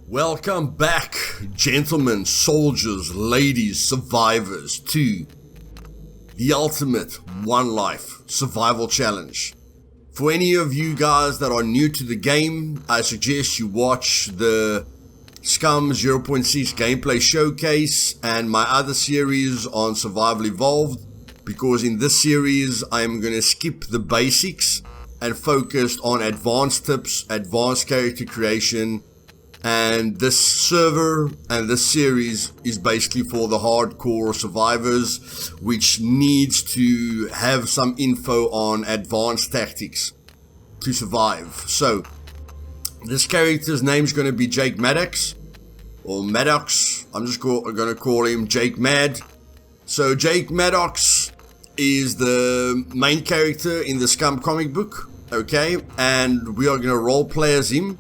Welcome back, gentlemen, soldiers, ladies, survivors, to the ultimate one life survival challenge. For any of you guys that are new to the game, I suggest you watch the Scum 0.6 gameplay showcase and my other series on Survival Evolved, because in this series I am going to skip the basics and focus on advanced tips, advanced character creation. And this server and this series is basically for the hardcore survivors, which needs to have some info on advanced tactics to survive. So this character's name is going to be Jake Maddox, or Maddox. I'm just going to call him Jake Mad. So Jake Maddox is the main character in the Scum comic book, okay? And we are going to role play as him.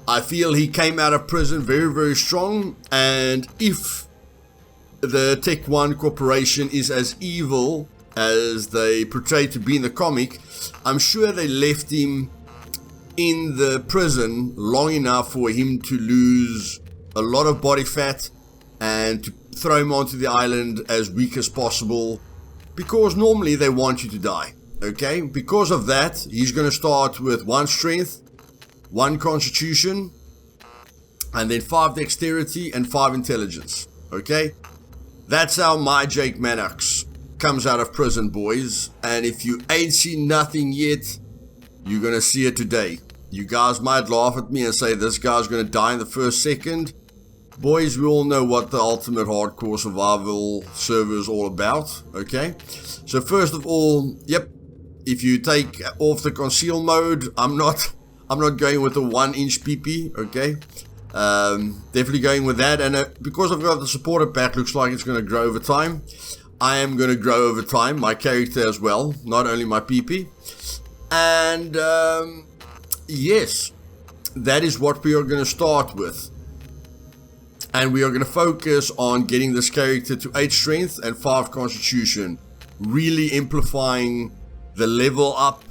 I feel he came out of prison very, very strong, and if the Tech One Corporation is as evil as they portray to be in the comic, I'm sure they left him in the prison long enough for him to lose a lot of body fat and to throw him onto the island as weak as possible, because normally they want you to die, okay? Because of that, he's going to start with 1 strength, 1 constitution, and then 5 dexterity and 5 intelligence, okay? That's how my Jake Maddox comes out of prison, boys. And if you ain't seen nothing yet, you're gonna see it today. You guys might laugh at me and say this guy's gonna die in the first second. Boys, we all know what the ultimate hardcore survival server is all about, okay? So first of all, yep, if you take off the conceal mode, I'm not going with a 1-inch PP, okay? Definitely going with that, and because I've got the supporter pack, looks like it's going to grow over time. I am going to grow over time, my character as well, not only my PP. And yes, that is what we are going to start with. And we are going to focus on getting this character to 8 strength and 5 constitution, really amplifying the level up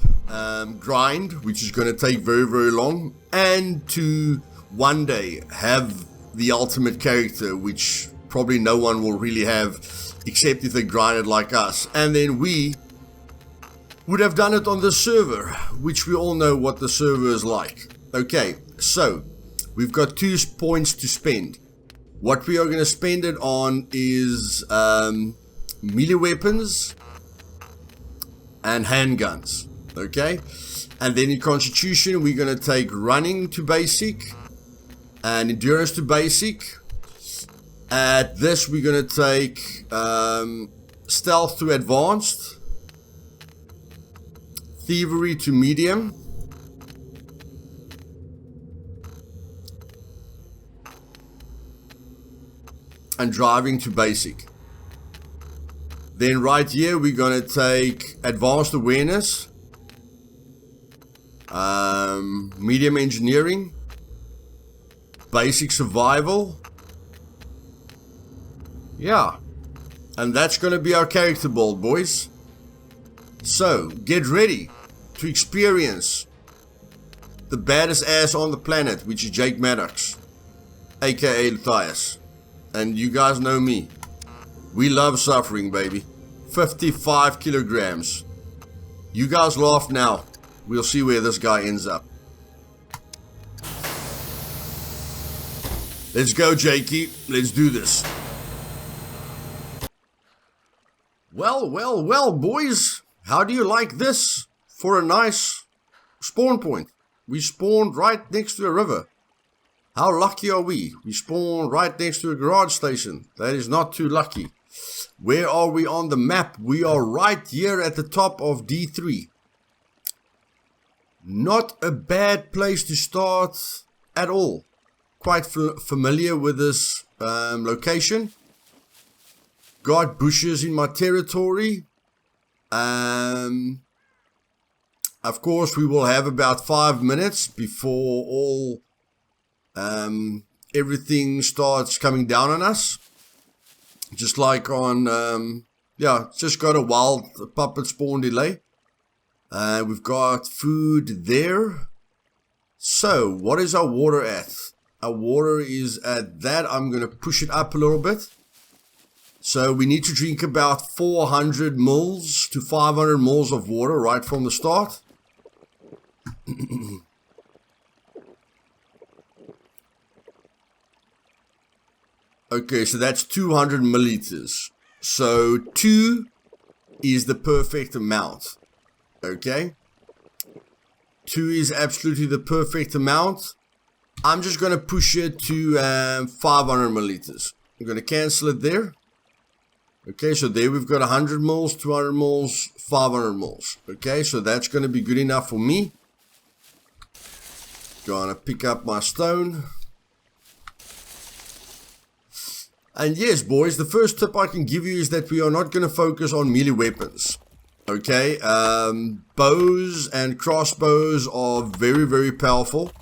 grind, which is going to take very, very long, and to one day have the ultimate character, which probably no one will really have except if they grind it like us. And then we would have done it on the server, which we all know what the server is like. Okay, so we've got 2 points to spend. What we are going to spend it on is melee weapons and handguns, okay? And then in constitution, we're going to take running to basic and endurance to basic. At this, we're going to take stealth to advanced, thievery to medium, and driving to basic. Then right here, we're going to take advanced awareness, medium engineering, basic survival. Yeah, and that's going to be our character build, boys. So get ready to experience the baddest ass on the planet, which is Jake Maddox, aka Luthais. And you guys know me, we love suffering, baby. 55 kilograms. You guys laugh now, we'll see where this guy ends up. Let's go, Jakey. Let's do this. Well, boys. How do you like this for a nice spawn point? We spawned right next to a river. How lucky are we? We spawned right next to a garage station. That is not too lucky. Where are we on the map? We are right here at the top of D3. Not a bad place to start at all. Quite familiar with this location. Got bushes in my territory. Of course, we will have about 5 minutes before all everything starts coming down on us. Just like on, just got a wild puppet spawn delay. We've got food there. So, what is our water at? Our water is at that. I'm going to push it up a little bit. So we need to drink about 400 mils to 500 mils of water right from the start. Okay, so that's 200 milliliters. So 2 is the perfect amount. Okay? 2 is absolutely the perfect amount. I'm just going to push it to 500 milliliters. I'm going to cancel it there. Okay, so there we've got 100 mils, 200 mils, 500 mils. Okay, so that's going to be good enough for me. Gonna pick up my stone. And yes, boys, the first tip I can give you is that we are not going to focus on melee weapons. Okay, bows and crossbows are very, very powerful.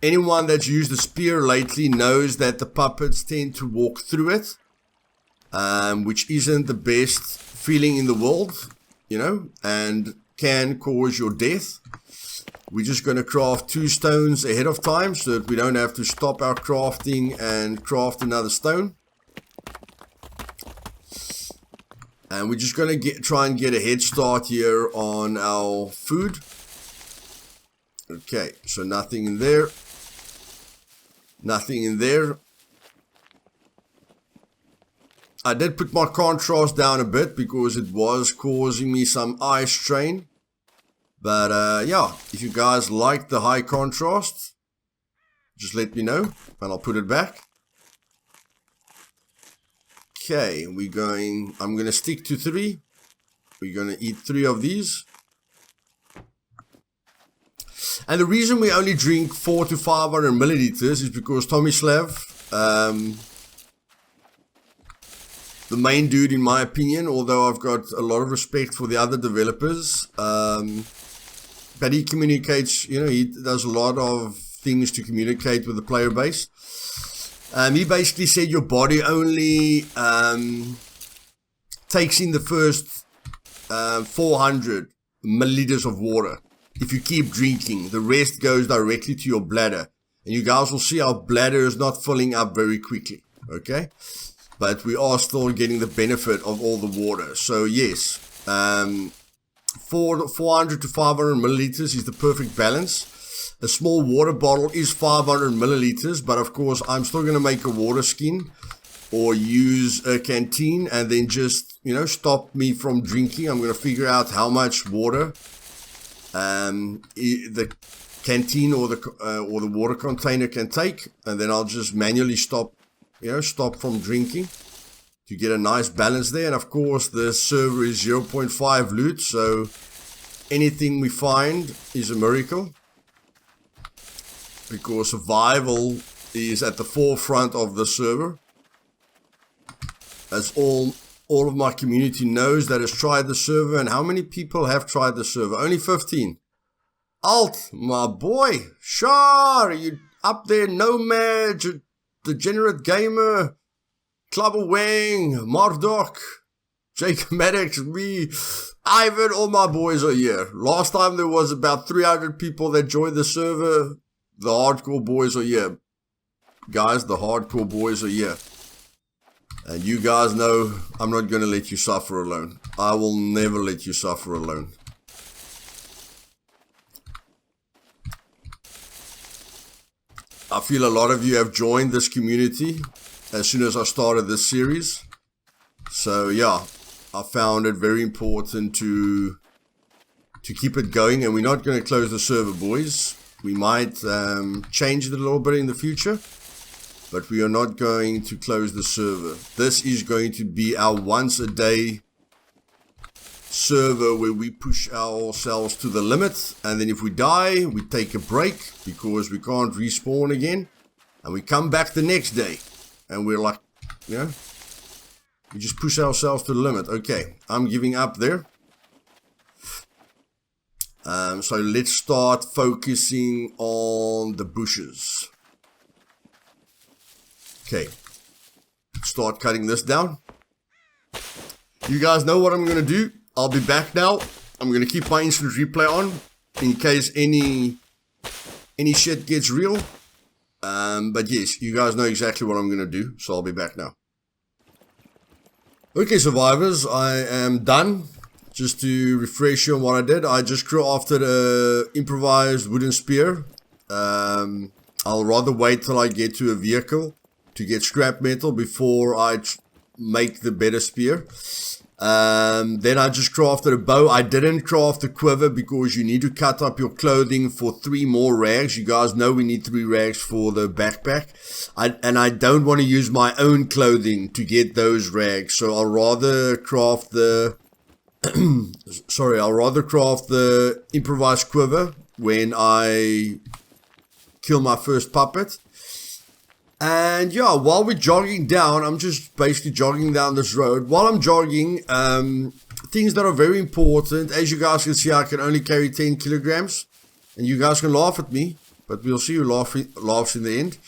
Anyone that's used a spear lately knows that the puppets tend to walk through it, which isn't the best feeling in the world, you know, and can cause your death. We're just going to craft 2 stones ahead of time so that we don't have to stop our crafting and craft another stone. And we're just going to try and get a head start here on our food. Okay, so nothing in there. Nothing in there. I did put my contrast down a bit because it was causing me some eye strain. But yeah, if you guys like the high contrast, just let me know and I'll put it back. Okay, I'm going to stick to 3. We're going to eat 3 of these. And the reason we only drink 400 to 500 milliliters is because Tomislav, the main dude in my opinion, although I've got a lot of respect for the other developers, but he communicates, you know, he does a lot of things to communicate with the player base. He basically said your body only takes in the first 400 milliliters of water. If you keep drinking, the rest goes directly to your bladder. And you guys will see our bladder is not filling up very quickly. Okay? But we are still getting the benefit of all the water. So yes, 400 to 500 milliliters is the perfect balance. A small water bottle is 500 milliliters, but of course I'm still going to make a water skin or use a canteen and then just, you know, stop me from drinking. I'm going to figure out how much water the canteen or the water container can take, and then I'll just manually stop from drinking to get a nice balance there. And of course the server is 0.5 loot, so anything we find is a miracle, because survival is at the forefront of the server. As all of my community knows that has tried the server. And how many people have tried the server? Only 15. Alt, my boy, Shar, you up there, Nomad, Degenerate Gamer, Clubber Wang, Marduk, Jake Maddox, me, Ivan, all my boys are here. Last time there was about 300 people that joined the server. The hardcore boys are here. Guys, the hardcore boys are here. And you guys know I'm not going to let you suffer alone. I will never let you suffer alone. I feel a lot of you have joined this community as soon as I started this series. So yeah, I found it very important to keep it going. And we're not going to close the server, boys. We might change it a little bit in the future, but we are not going to close the server. This is going to be our once a day server where we push ourselves to the limit, and then if we die, we take a break because we can't respawn again, and we come back the next day, and we're like, you know, we just push ourselves to the limit. Okay, I'm giving up there. So let's start focusing on the bushes. Okay, start cutting this down. You guys know what I'm going to do. I'll be back now. I'm going to keep my instant replay on in case any shit gets real. But yes, you guys know exactly what I'm going to do, so I'll be back now. Okay, survivors, I am done. Just to refresh you on what I did, I just crafted a improvised wooden spear. I'll rather wait till I get to a vehicle to get scrap metal before I make the better spear. Then I just crafted a bow. I didn't craft a quiver because you need to cut up your clothing for 3 more rags. You guys know we need 3 rags for the backpack. And I don't want to use my own clothing to get those rags. So I'll rather craft the... I'll rather craft the improvised quiver when I kill my first puppet. And yeah, while we're jogging down, I'm just basically jogging down this road. While I'm jogging, things that are very important. As you guys can see, I can only carry 10 kilograms. And you guys can laugh at me, but we'll see who laughs in the end.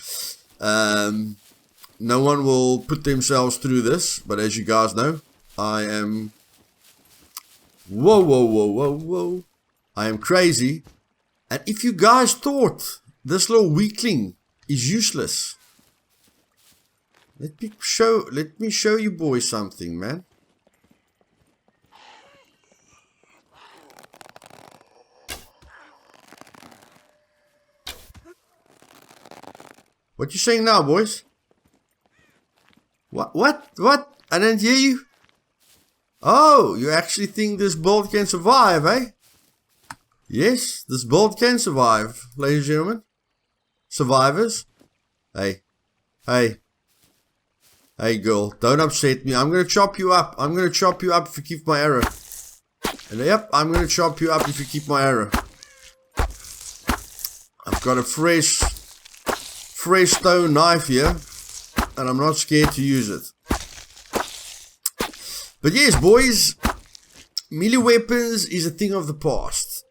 No one will put themselves through this, but as you guys know, I am... Whoa. I am crazy. And if you guys thought this little weakling is useless, let me show you boys something, man. What you saying now, boys? What? I didn't hear you. Oh, you actually think this build can survive, eh? Yes, this build can survive, ladies and gentlemen. Survivors. Hey, girl, don't upset me. I'm gonna chop you up. I'm gonna chop you up if you keep my arrow. And yep, I'm gonna chop you up if you keep my arrow. I've got a fresh stone knife here, and I'm not scared to use it. But yes, boys, melee weapons is a thing of the past.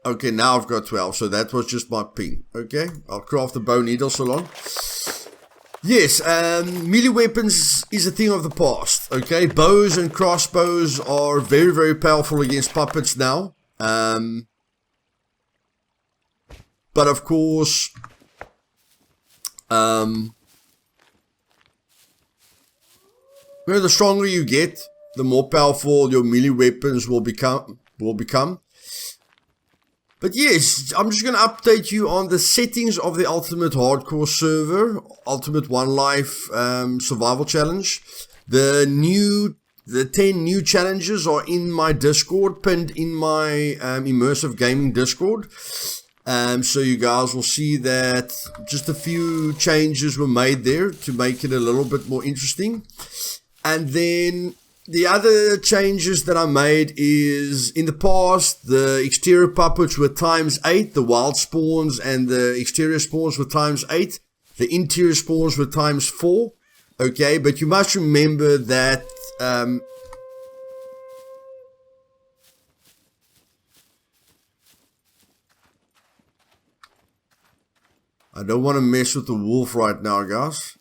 Okay, now I've got 12, so that was just my ping. Okay, I'll craft the bow needle so long. Yes, melee weapons is a thing of the past. Okay, bows and crossbows are very, very powerful against puppets now. But of course, the stronger you get, the more powerful your melee weapons will become. But yes, I'm just going to update you on the settings of the Ultimate Hardcore server, Ultimate One Life Survival Challenge. The 10 new challenges are in my Discord, pinned in my Immersive Gaming Discord. So you guys will see that just a few changes were made there to make it a little bit more interesting. And then the other changes that I made is, in the past, the exterior puppets were ×8, the wild spawns and the exterior spawns were ×8, the interior spawns were ×4, okay, but you must remember that, I don't want to mess with the wolf right now, guys.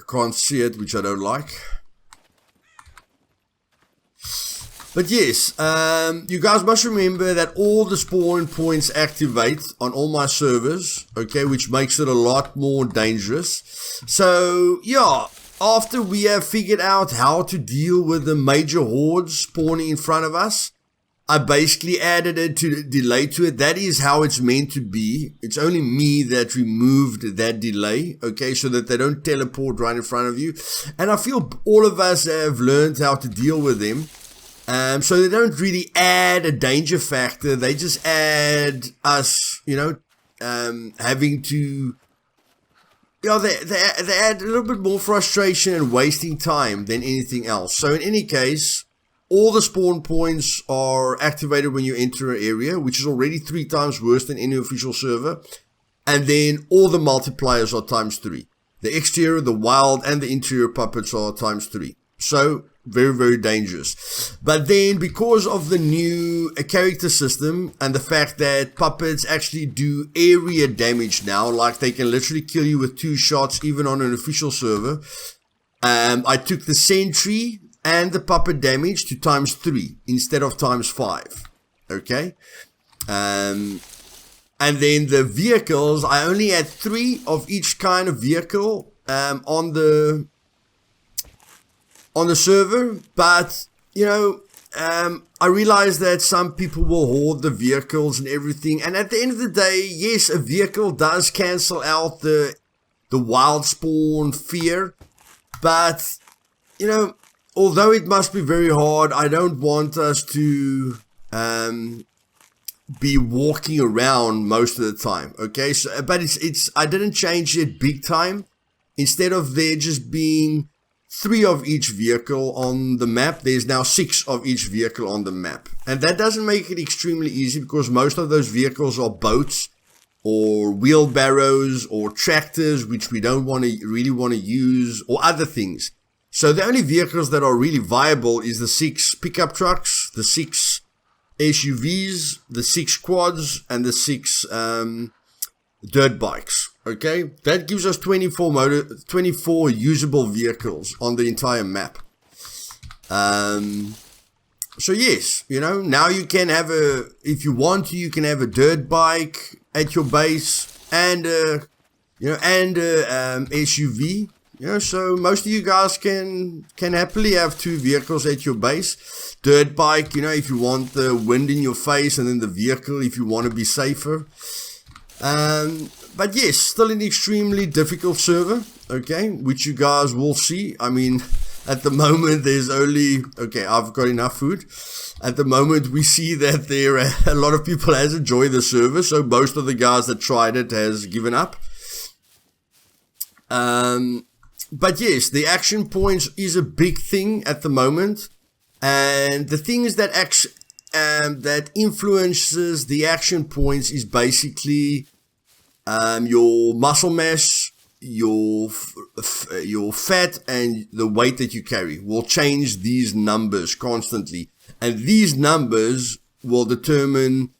Can't see it, which I don't like. But yes, you guys must remember that all the spawn points activate on all my servers, okay, which makes it a lot more dangerous. So yeah, after we have figured out how to deal with the major hordes spawning in front of us, I basically added a delay to it. That is how it's meant to be. It's only me that removed that delay, okay, so that they don't teleport right in front of you. And I feel all of us have learned how to deal with them. So they don't really add a danger factor. They just add us, having to, they add a little bit more frustration and wasting time than anything else. So in any case, all the spawn points are activated when you enter an area, which is already 3 times worse than any official server. And then all the multipliers are ×3. The exterior, the wild, and the interior puppets are ×3. So, very, very dangerous. But then, because of the new character system and the fact that puppets actually do area damage now, like they can literally kill you with 2 shots even on an official server, I took the sentry and the puppet damage to ×3 instead of ×5. Okay? And then the vehicles, I only had 3 of each kind of vehicle on the server, but you know, I realize that some people will hoard the vehicles and everything, and at the end of the day, yes, a vehicle does cancel out the wild spawn fear, but you know, although it must be very hard, I don't want us to be walking around most of the time. Okay, so but it's I didn't change it big time. Instead of there just being 3 of each vehicle on the map, there's now 6 of each vehicle on the map. And that doesn't make it extremely easy, because most of those vehicles are boats or wheelbarrows or tractors, which we don't really want to use, or other things. So the only vehicles that are really viable is the 6 pickup trucks, the 6 SUVs, the 6 quads, and the 6 dirt bikes. Okay, that gives us 24 usable vehicles on the entire map. So yes, you know, now you can have if you want to, you can have a dirt bike at your base and SUV. You know, so most of you guys can happily have 2 vehicles at your base. Dirt bike, you know, if you want the wind in your face, and then the vehicle if you want to be safer. But yes, still an extremely difficult server, okay, which you guys will see. I mean, at the moment there's only, okay, I've got enough food. At the moment we see that there are a lot of people has enjoyed the server, so most of the guys that tried it has given up. But yes, the action points is a big thing at the moment, and the things that that influences the action points is basically your muscle mass, your fat, and the weight that you carry will change these numbers constantly, and these numbers will determine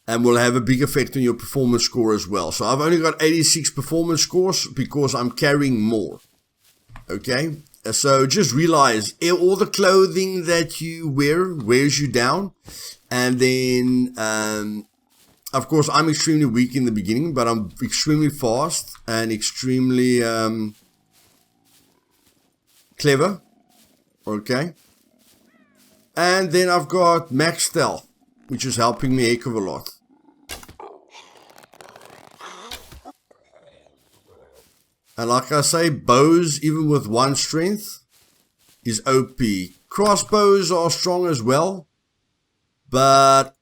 and will have a big effect on your performance score as well. So I've only got 86 performance scores because I'm carrying more. Okay, so just realize all the clothing that you wear wears you down, and then of course, I'm extremely weak in the beginning, but I'm extremely fast and extremely clever. Okay. And then I've got max stealth, which is helping me a heck of a lot. And like I say, bows, even with 1 strength, is OP. Crossbows are strong as well, but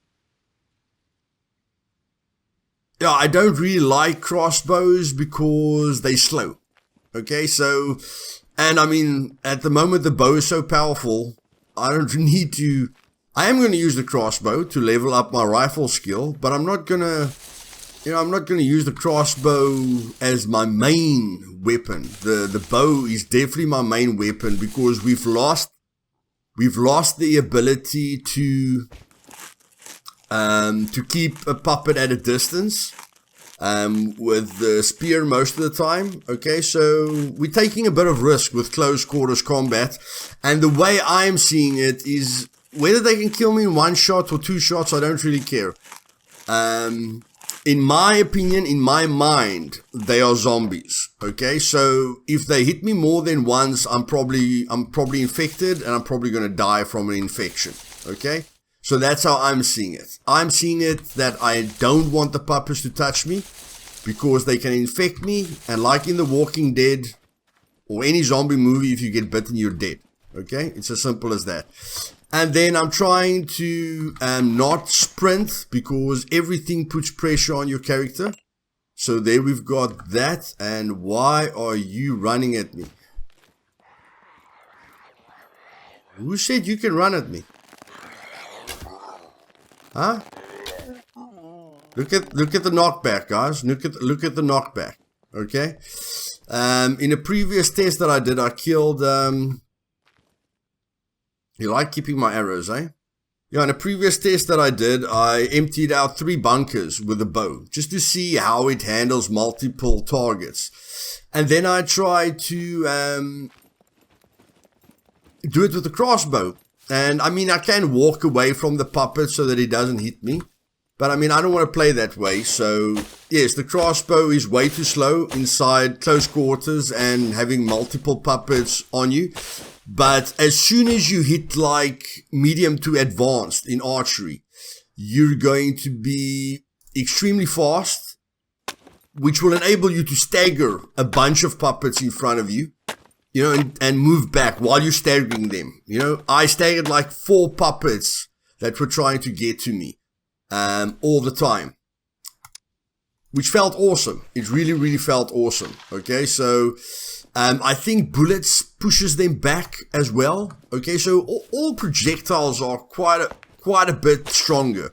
yeah, I don't really like crossbows because they slow. Okay, so, and I mean, at the moment the bow is so powerful, I don't need to, I am going to use the crossbow to level up my rifle skill, but I'm not going to, you know, I'm not going to use the crossbow as my main weapon. The bow is definitely my main weapon, because we've lost the ability to keep a puppet at a distance with the spear most of the time. Okay, so we're taking a bit of risk with close quarters combat, and the way I'm seeing it is whether they can kill me in 1 shot or 2 shots, I don't really care. In my opinion, in my mind, they are zombies. Okay, so if they hit me more than once, I'm probably infected, and I'm probably going to die from an infection. Okay, so that's how I'm seeing it. I'm seeing it that I don't want the puppets to touch me, because they can infect me, and like in The Walking Dead or any zombie movie, if you get bitten, you're dead. Okay, it's as simple as that. And then I'm trying to not sprint, because everything puts pressure on your character. So there we've got that. And why are you running at me? Who said you can run at me? Huh? Look at the knockback, guys. Look at the knockback. Okay. In a previous test that I did, I killed You like keeping my arrows, eh? Yeah, in a previous test that I did, I emptied out 3 bunkers with a bow, just to see how it handles multiple targets. And then I tried to do it with a crossbow. And I mean, I can walk away from the puppet so that he doesn't hit me. But I mean, I don't want to play that way. So yes, the crossbow is way too slow inside close quarters and having multiple puppets on you. But as soon as you hit like medium to advanced in archery, you're going to be extremely fast, which will enable you to stagger a bunch of puppets in front of you, you know, and move back while you're staggering them. You know, I staggered like 4 puppets that were trying to get to me all the time, which felt awesome. It really, really felt awesome. Okay, so I think bullets pushes them back as well. Okay, so all projectiles are quite a bit stronger.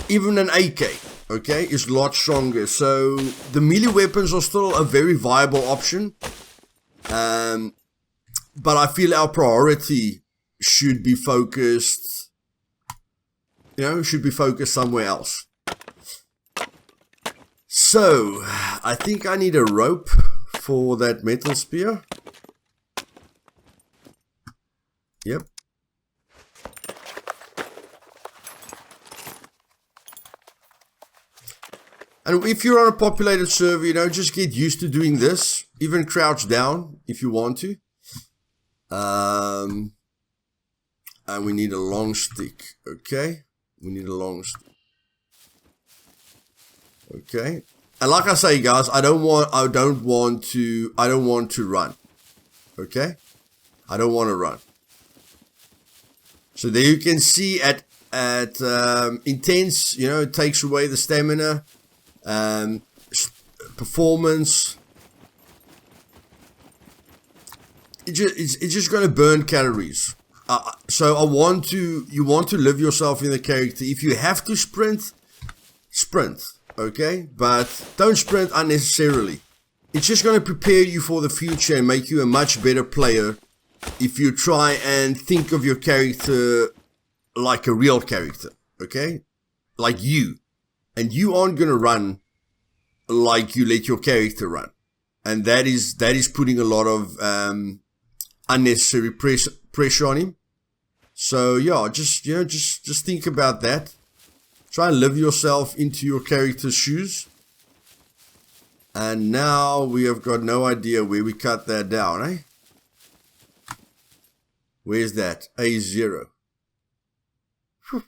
Even an AK, okay, is a lot stronger. So the melee weapons are still a very viable option. But I feel our priority should be focused, you know, should be focused somewhere else. So I think I need a rope for that metal spear. Yep. And if you're on a populated server, you know, just get used to doing this. Even crouch down if you want to. And we need a long stick. Okay. We need a long stick. Okay. And like I say, guys, I don't want to run. Okay? I don't want to run. So there you can see at intense, you know, it takes away the stamina, performance. It's just going to burn calories. So you want to live yourself in the character. If you have to sprint, sprint. Okay, but don't sprint unnecessarily. It's just going to prepare you for the future and make you a much better player if you try and think of your character like a real character, okay? Like you. And you aren't going to run like you let your character run. And that is putting a lot of unnecessary pressure on him. So yeah, just think about that. Try and live yourself into your character's shoes. And now we have got no idea where we cut that down, eh? Where's that? A0. Whew.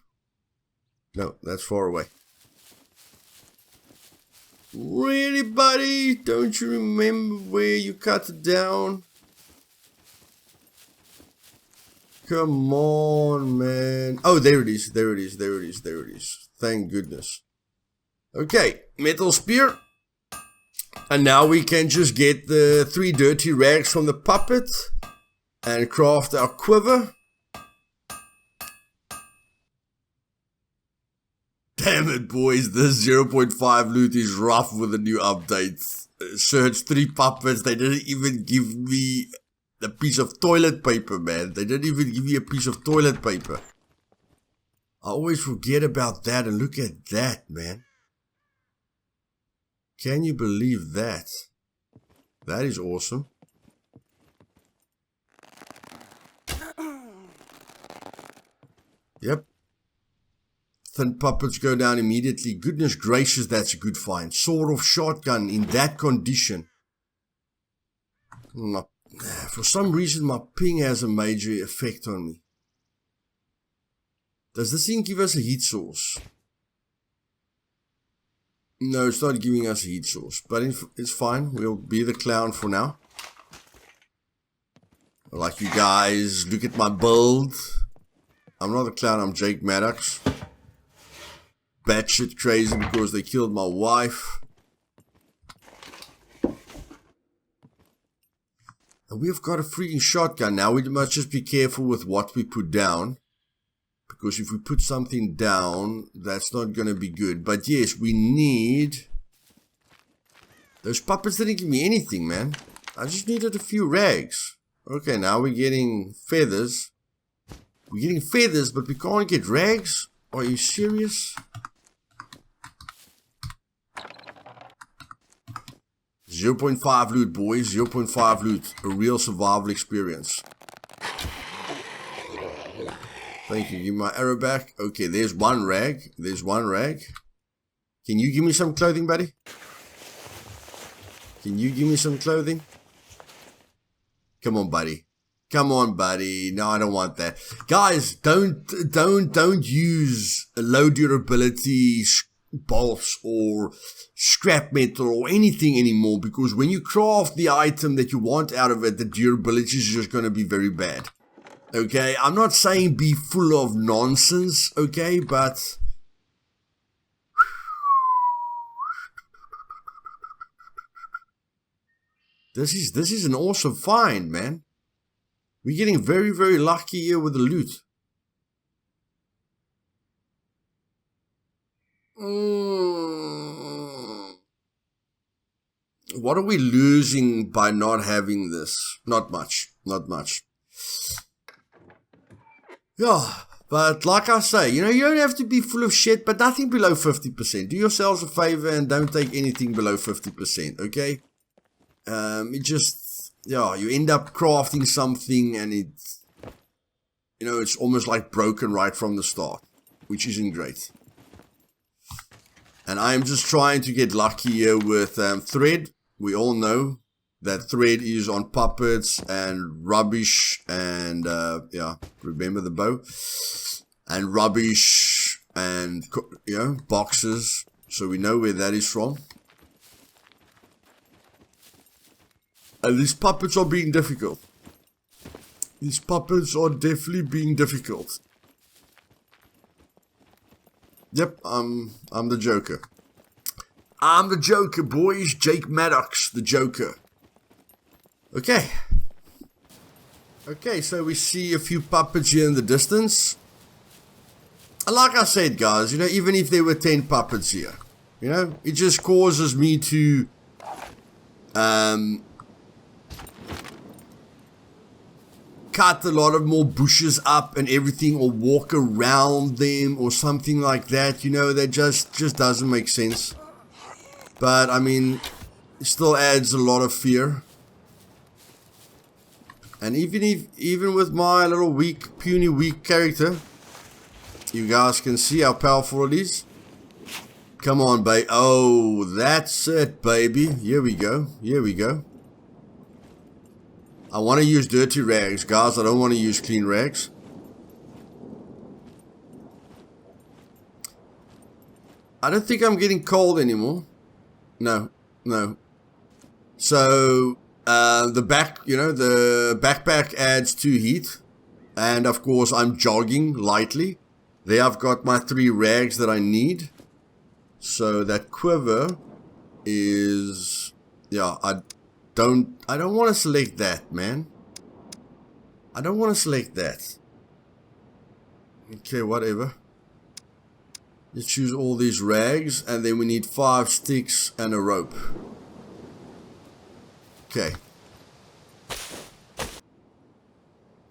No, that's far away. Really, buddy? Don't you remember where you cut it down? Come on, man. Oh, there it is. There it is. There it is. There it is. Thank goodness. Okay, metal spear. And now we can just get the 3 dirty rags from the puppet and craft our quiver. Damn it, boys. This 0.5 loot is rough with the new updates. Search 3 puppets. They didn't even give me a piece of toilet paper, man. They didn't even give me a piece of toilet paper. I always forget about that, and look at that, man. Can you believe that? That is awesome. Yep. Thin puppets go down immediately. Goodness gracious, that's a good find. Sawed-off shotgun in that condition. For some reason, my ping has a major effect on me. Does this thing give us a heat source? No, it's not giving us a heat source, but it's fine. We'll be the clown for now. Like you guys, look at my build. I'm not a clown, I'm Jake Maddox. Batshit crazy because they killed my wife. And we've got a freaking shotgun now. We must just be careful with what we put down. Because if we put something down, that's not going to be good. But yes, we need... Those puppets didn't give me anything, man. I just needed a few rags. Okay, now we're getting feathers. We're getting feathers, but we can't get rags? Are you serious? 0.5 loot, boys. 0.5 loot. A real survival experience. Thank you. Give my arrow back. Okay, there's one rag. There's one rag. Can you give me some clothing, buddy? Can you give me some clothing? Come on, buddy. Come on, buddy. No, I don't want that. Guys, don't use low durability bolts or scrap metal or anything anymore, because when you craft the item that you want out of it, the durability is just going to be very bad. Okay, I'm not saying be full of nonsense, okay, but this is an awesome find, man. We're getting very, very lucky here with the loot. What are we losing by not having this? Not much, not much. Yeah, but like I say, you know, you don't have to be full of shit, but nothing below 50%. Do yourselves a favor and don't take anything below 50%, okay? It just, yeah, you end up crafting something and it's, you know, it's almost like broken right from the start, which isn't great. And I'm just trying to get lucky here with thread. We all know that thread is on puppets and rubbish and, yeah, remember the bow? And rubbish and, you know, boxes. So we know where that is from. And these puppets are being difficult. These puppets are definitely being difficult. Yep, I'm the Joker. I'm the Joker, boys. Jake Maddox, the Joker. Okay. Okay, so we see a few puppets here in the distance. And like I said, guys, you know, even if there were 10 puppets here, you know, it just causes me to cut a lot of more bushes up and everything, or walk around them or something like that, you know, that just doesn't make sense. But I mean, it still adds a lot of fear. And even with my little puny weak character, you guys can see how powerful it is. Come on, babe. Oh, that's it, baby. Here we go. Here we go. I want to use dirty rags, guys. I don't want to use clean rags. I don't think I'm getting cold anymore. No, no. So, the backpack adds 2 heat. And of course, I'm jogging lightly. There I've got my 3 rags that I need. So that quiver is, yeah, I don't want to select that, man. I don't want to select that. Okay, whatever. Let's choose all these rags, and then we need 5 sticks and a rope. Okay.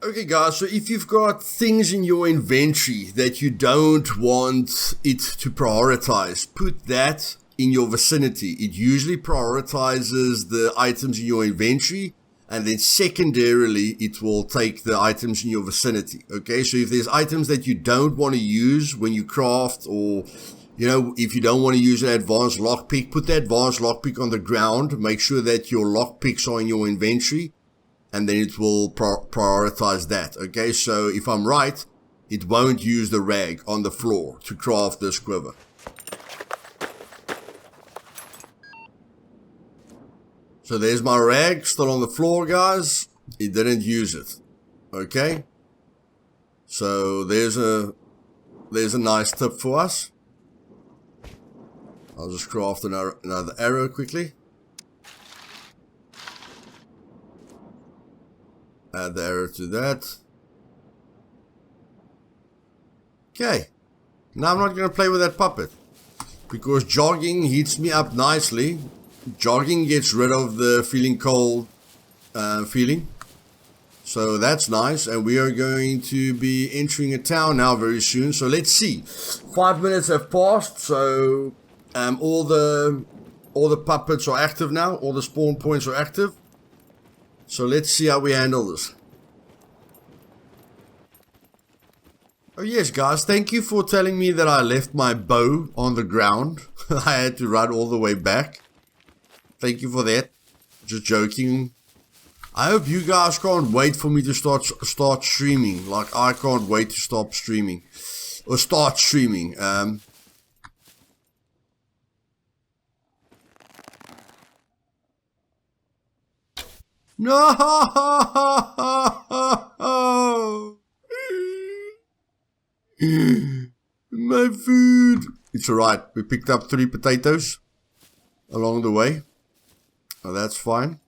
Okay, guys, so if you've got things in your inventory that you don't want it to prioritize, put that in your vicinity. It usually prioritizes the items in your inventory, and then secondarily it will take the items in your vicinity. Okay, so if there's items that you don't want to use when you craft, or you know, if you don't want to use an advanced lockpick, put the advanced lockpick on the ground. Make sure that your lockpicks are in your inventory, and then it will prioritize that. Okay, so if I'm right, it won't use the rag on the floor to craft this quiver. So there's my rag, still on the floor, guys. It didn't use it. Okay. So there's a nice tip for us. I'll just craft another arrow quickly. Add the arrow to that. Okay. Now I'm not going to play with that puppet, because jogging heats me up nicely. Jogging gets rid of the feeling cold feeling. So that's nice, and we are going to be entering a town now very soon. So let's see. 5 minutes have passed, so all the puppets are active now. All the spawn points are active. So let's see how we handle this. Oh yes, guys, thank you for telling me that I left my bow on the ground. I had to run all the way back. Thank you for that. Just joking. I hope you guys can't wait for me to start streaming. Like, I can't wait to stop streaming. Or start streaming. No! My food! It's alright. We picked up 3 potatoes along the way. Oh, that's fine.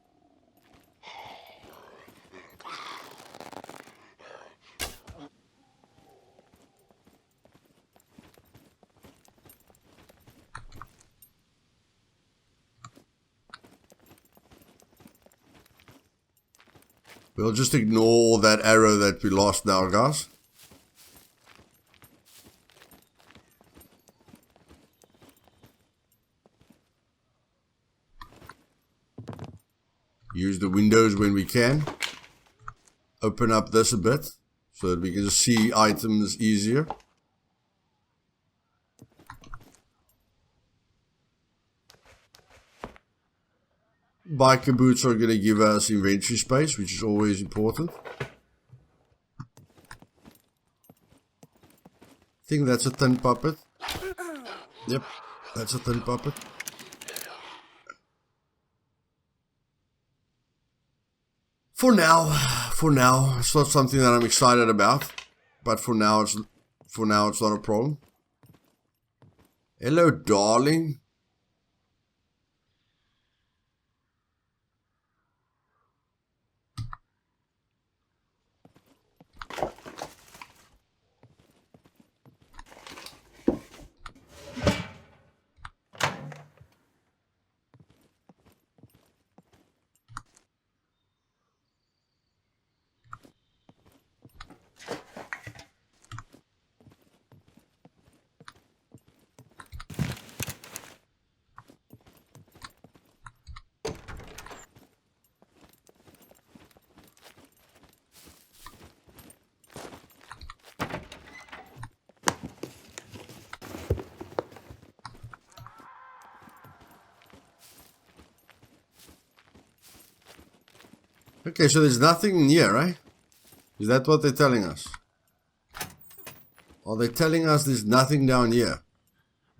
We'll just ignore that arrow that we lost now, guys. Use the windows when we can. Open up this a bit so that we can just see items easier. Biker boots are going to give us inventory space, which is always important. I think that's a tin puppet. Yep, that's a tin puppet. For now, it's not something that I'm excited about, but for now it's not a problem. Hello, darling. Okay, so there's nothing near, right? Is that what they're telling us? Are they telling us there's nothing down here?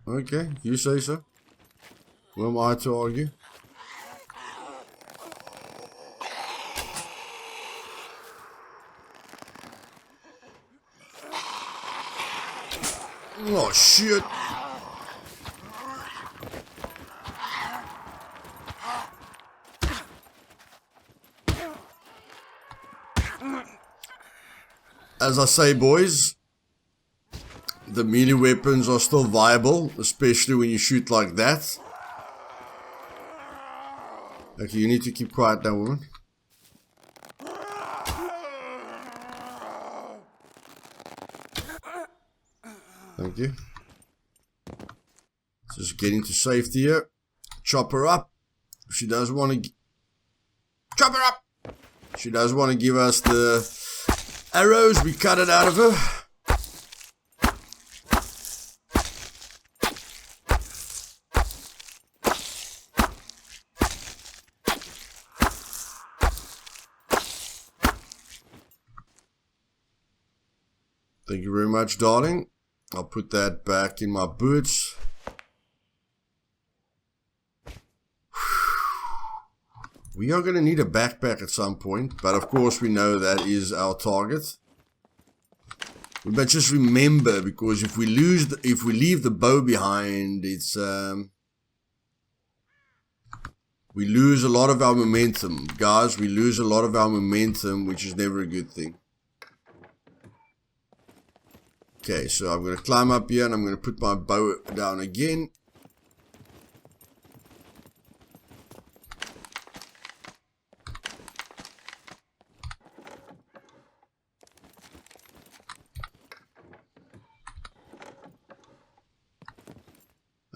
Okay, you say so. Who am I to argue? Oh, shit. As I say, boys, the melee weapons are still viable, especially when you shoot like that. Okay, you need to keep quiet now, woman. Thank you. Just getting to safety here. Chop her up. She does want to... Chop her up! She does want to give us the arrows. We cut it out of her. Thank you very much, darling. I'll put that back in my boots. We are going to need a backpack at some point, but of course we know that is our target. But just remember, because if we leave the bow behind, it's we lose a lot of our momentum, guys. We lose a lot of our momentum, which is never a good thing. Okay, so I'm going to climb up here and I'm going to put my bow down again.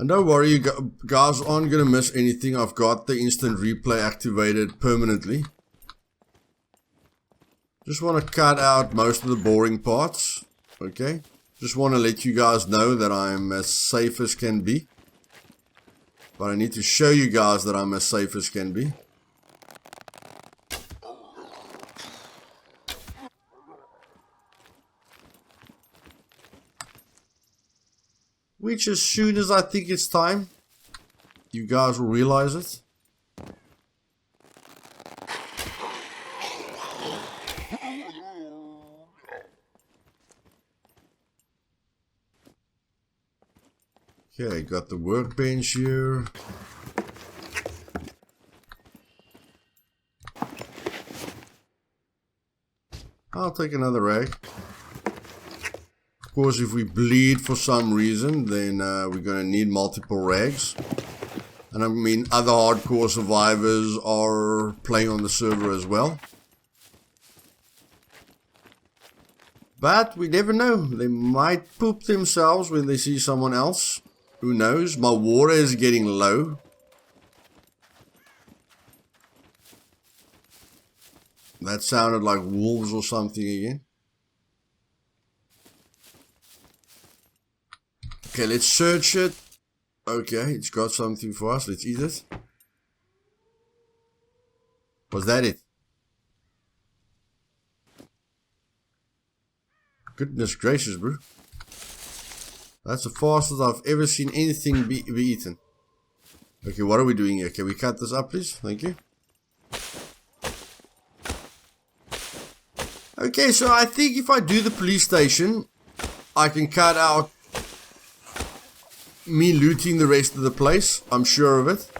And don't worry, you guys aren't going to miss anything. I've got the instant replay activated permanently. Just want to cut out most of the boring parts. Okay. Just want to let you guys know that I'm as safe as can be. But I need to show you guys that I'm as safe as can be. Which as soon as I think it's time, you guys will realize it. Okay, got the workbench here. I'll take another rag. Of course, if we bleed for some reason, then we're going to need multiple rags. And I mean, other hardcore survivors are playing on the server as well. But we never know. They might poop themselves when they see someone else. Who knows? My water is getting low. That sounded like wolves or something again. Okay, let's search it. Okay, it's got something for us. Let's eat it. Was that it? Goodness gracious, bro. That's the fastest I've ever seen anything be eaten. Okay, what are we doing here? Can we cut this up, please? Thank you. Okay, so I think if I do the police station, I can cut out me looting the rest of the place. I'm sure of it.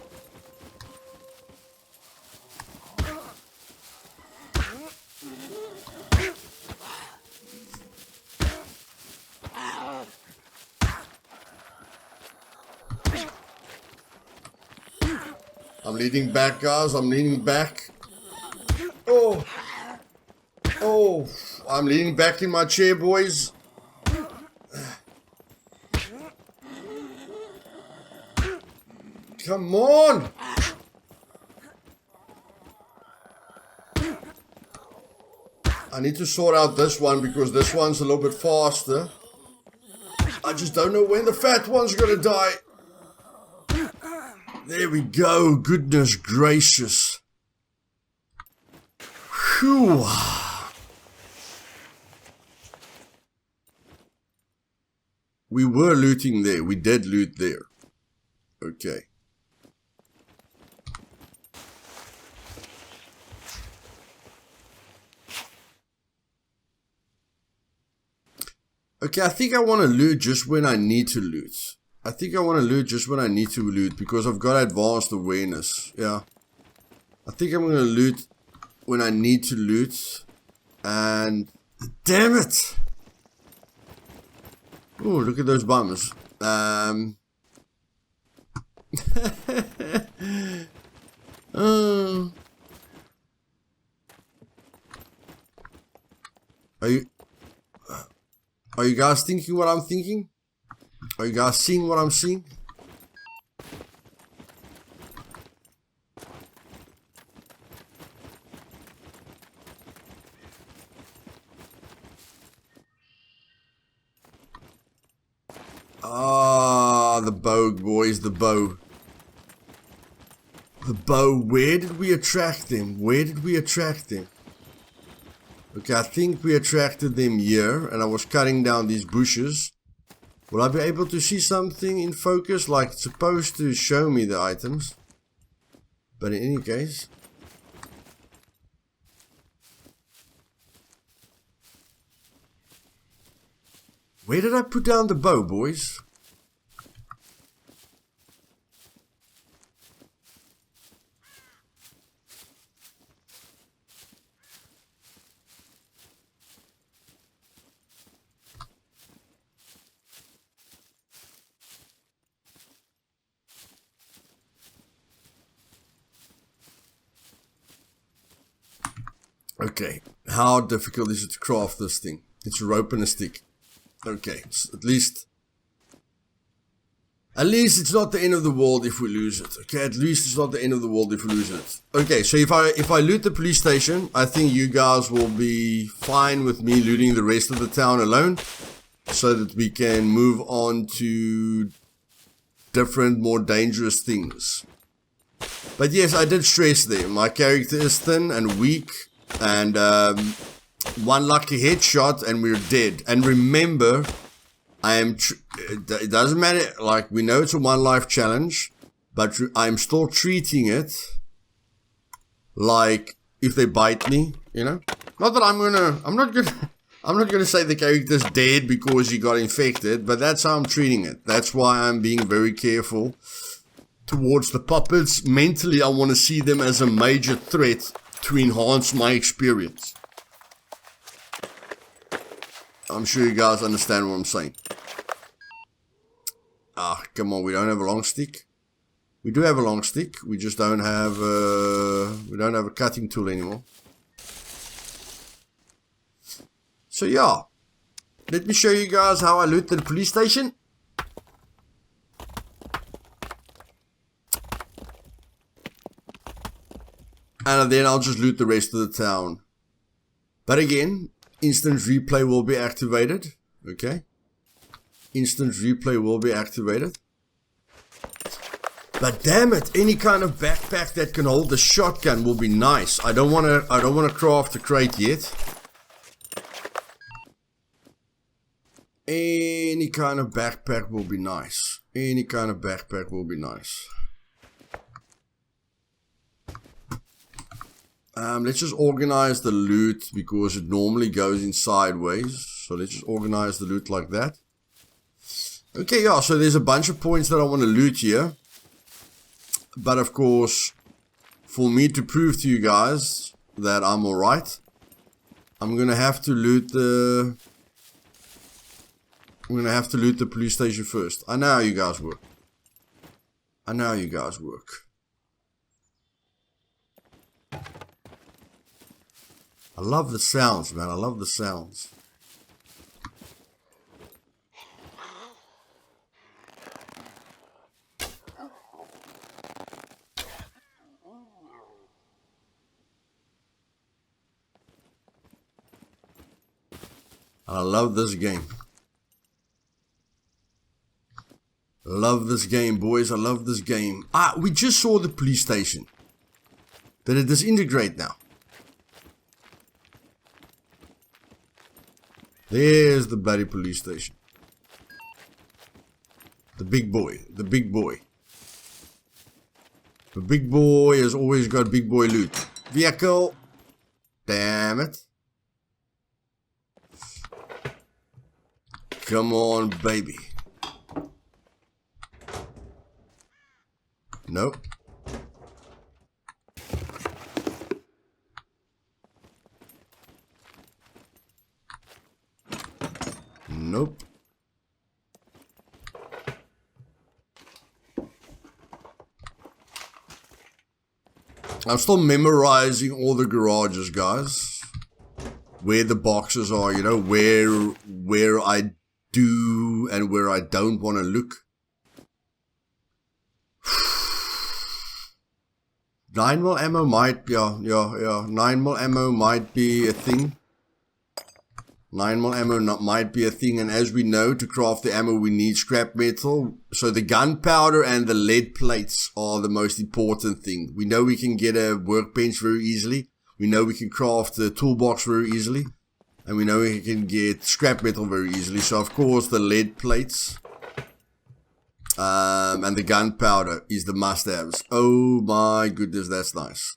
I'm leaning back, guys. I'm leaning back. Oh. Oh. I'm leaning back in my chair, boys. Come on. I need to sort out this one because this one's a little bit faster. I just don't know when the fat one's gonna die. There we go. Goodness gracious. Phew. We were looting there. We did loot there. Okay. Okay, I think I want to loot just when I need to loot. I think I want to loot just when I need to loot because I've got advanced awareness. Yeah. I think I'm going to loot when I need to loot. And damn it. Oh, look at those bums. Are you guys thinking what I'm thinking? Are you guys seeing what I'm seeing? Ah, the bow, boys, the bow. The bow, where did we attract them? Where did we attract them? Okay, I think we attracted them here, and I was cutting down these bushes. Will I be able to see something in focus? Like it's supposed to show me the items. But in any case. Where did I put down the bow, boys? Okay, how difficult is it to craft this thing? It's a rope and a stick. Okay, at least At least it's not the end of the world if we lose it. Okay, at least it's not the end of the world if we lose it. Okay, so if I loot the police station, I think you guys will be fine with me looting the rest of the town alone, so that we can move on to different, more dangerous things. But yes, I did stress there. My character is thin and weak, and one lucky headshot and we're dead. And remember, it doesn't matter, like, we know it's a one life challenge, but I'm still treating it like if they bite me, you know? Not that I'm not gonna say the character's dead because he got infected, but that's how I'm treating it. That's why I'm being very careful towards the puppets. Mentally, I want to see them as a major threat to enhance my experience. I'm sure you guys understand what I'm saying. Ah, come on, we don't have a long stick. We do have a long stick. We just don't have a cutting tool anymore. So yeah, let me show you guys how I looted the police station. And then I'll just loot the rest of the town. But again, instant replay will be activated. Okay. Instant replay will be activated. But damn it, any kind of backpack that can hold the shotgun will be nice. I don't wanna craft a crate yet. Any kind of backpack will be nice. Any kind of backpack will be nice. Let's just organize the loot because it normally goes in sideways. So let's just organize the loot like that. Okay, yeah, so there's a bunch of points that I want to loot here. But of course, for me to prove to you guys that I'm alright, I'm gonna have to loot the police station first. I know how you guys work. I know how you guys work. I love the sounds, man. I love the sounds. I love this game. Love this game, boys. I love this game. Ah, we just saw the police station. Did it disintegrate now? There's the bloody police station. The big boy. The big boy. The big boy has always got big boy loot. Vehicle. Damn it. Come on, baby. Nope. Nope. I'm still memorizing all the garages, guys. Where the boxes are, you know, where I do and where I don't want to look. 9mm ammo might, yeah. 9mm ammo might be a thing. 9mm ammo might be a thing, and as we know, to craft the ammo we need scrap metal. So the gunpowder and the lead plates are the most important thing. We know we can get a workbench very easily. We know we can craft a toolbox very easily. And we know we can get scrap metal very easily. So of course the lead plates and the gunpowder is the must-haves. Oh my goodness, that's nice.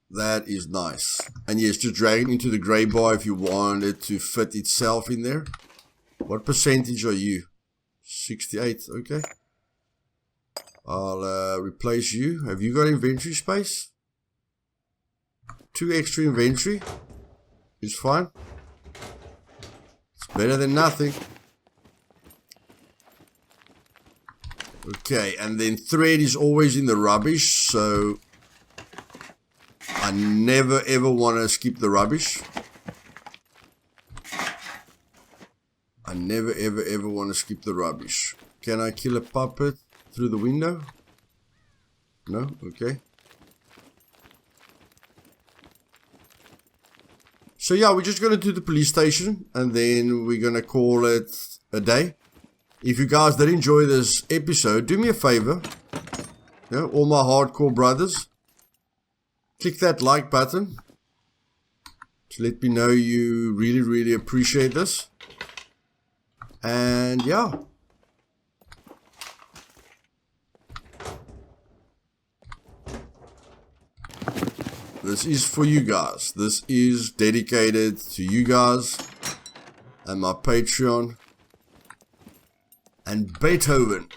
That is nice. And yes, just drag it into the grey bar if you want it to fit itself in there. What percentage are you? 68, okay. I'll replace you. Have you got inventory space? 2 extra inventory is fine. It's better than nothing. Okay, and then thread is always in the rubbish, so I never ever want to skip the rubbish. I never ever want to skip the rubbish. Can I kill a puppet through the window? No? Okay. So yeah, we're just going to do the police station and then we're going to call it a day. If you guys did enjoy this episode, do me a favor. You know, all my hardcore brothers. Click that like button. To let me know you really, really appreciate this. And yeah. This is for you guys. This is dedicated to you guys and my Patreon. And Beethoven.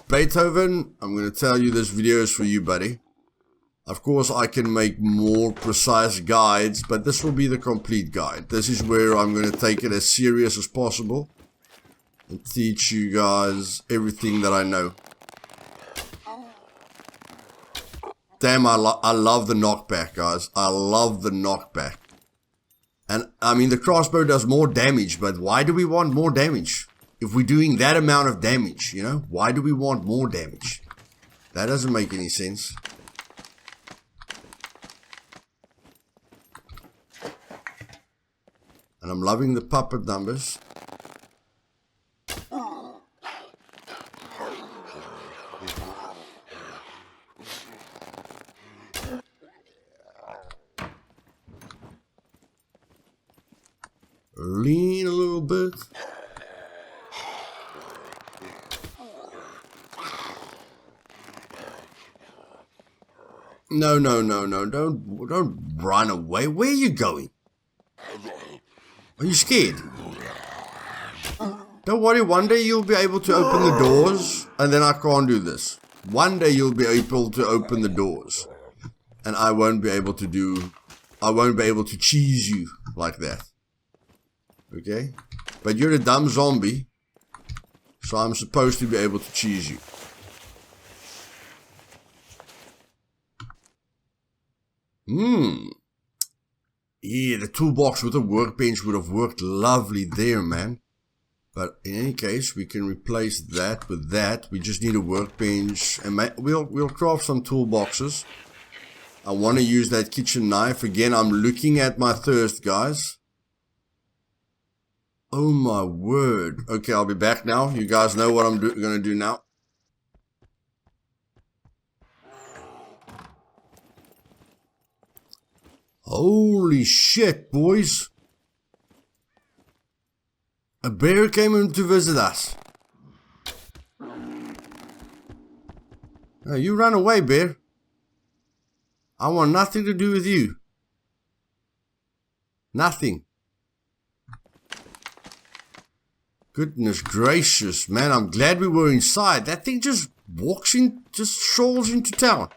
Beethoven, I'm going to tell you this video is for you, buddy. Of course, I can make more precise guides, but this will be the complete guide. This is where I'm going to take it as serious as possible and teach you guys everything that I know. Damn, I love the knockback, guys. I love the knockback. And, I mean, the crossbow does more damage, but why do we want more damage? If we're doing that amount of damage, you know, why do we want more damage? That doesn't make any sense. And I'm loving the puppet numbers. Lean a little bit. No, don't run away. Where are you going? Are you scared? Don't worry, one day you'll be able to open the doors, and then I can't do this. One day you'll be able to open the doors, and I won't be able to cheese you like that. Okay? But you're a dumb zombie, so I'm supposed to be able to cheese you. Yeah, the toolbox with a workbench would have worked lovely there, man. But in any case, we can replace that with that. We just need a workbench, and we'll craft some toolboxes. I want to use that kitchen knife. Again, I'm looking at my thirst, guys. Oh my word. Okay, I'll be back now. You guys know what I'm going to do now. Holy shit, boys. A bear came in to visit us. Now, you run away, bear. I want nothing to do with you. Nothing. Goodness gracious, man. I'm glad we were inside. That thing just walks in, just strolls into town.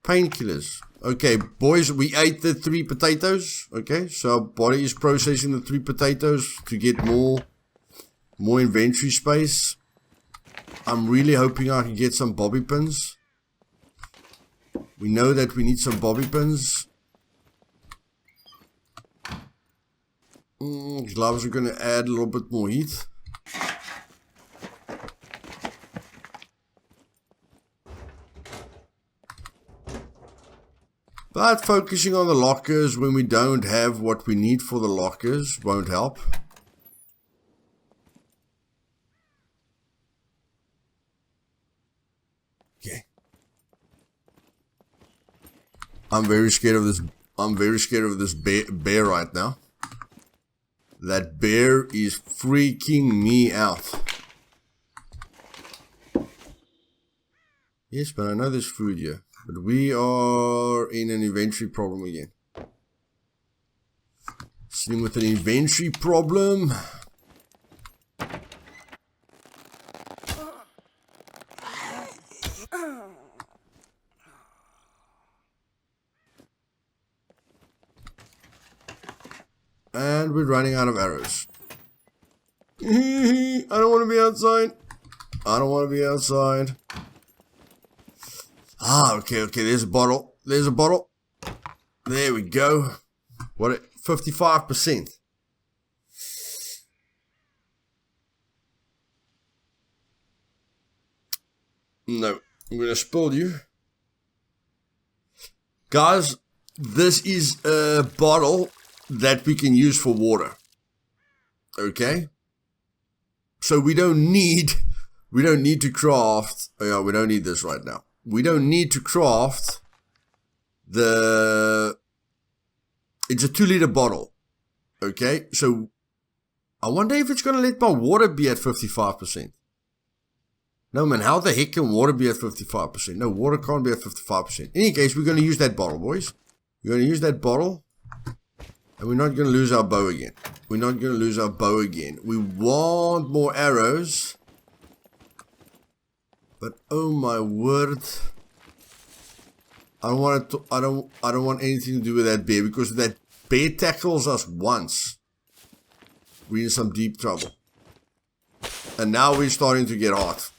Painkillers. Okay, boys, we ate the 3 potatoes. Okay, so our body is processing the 3 potatoes to get more inventory space. I'm really hoping I can get some bobby pins. We know that we need some bobby pins. Gloves are going to add a little bit more heat. But focusing on the lockers when we don't have what we need for the lockers won't help. Okay. I'm very scared of this. I'm very scared of this bear right now. That bear is freaking me out. Yes, but I know there's food here. But we are in an inventory problem again. Sitting with an inventory problem. And we're running out of arrows. I don't want to be outside. I don't want to be outside. Ah, okay, there's a bottle. There's a bottle. There we go. What, 55%. No, I'm gonna spill you. Guys, this is a bottle that we can use for water. Okay? So we don't need to craft, oh yeah, we don't need this right now. We don't need to craft it's a 2-liter bottle. Okay? So I wonder if it's gonna let my water be at 55%. No, man, how the heck can water be at 55%? No, water can't be at 55%. In any case, we're going to use that bottle, boys. We're going to use that bottle. And we're not going to lose our bow again. We're not going to lose our bow again. We want more arrows. But, oh my word. I don't want anything to do with that bear. Because if that bear tackles us once, we're in some deep trouble. And now we're starting to get hot.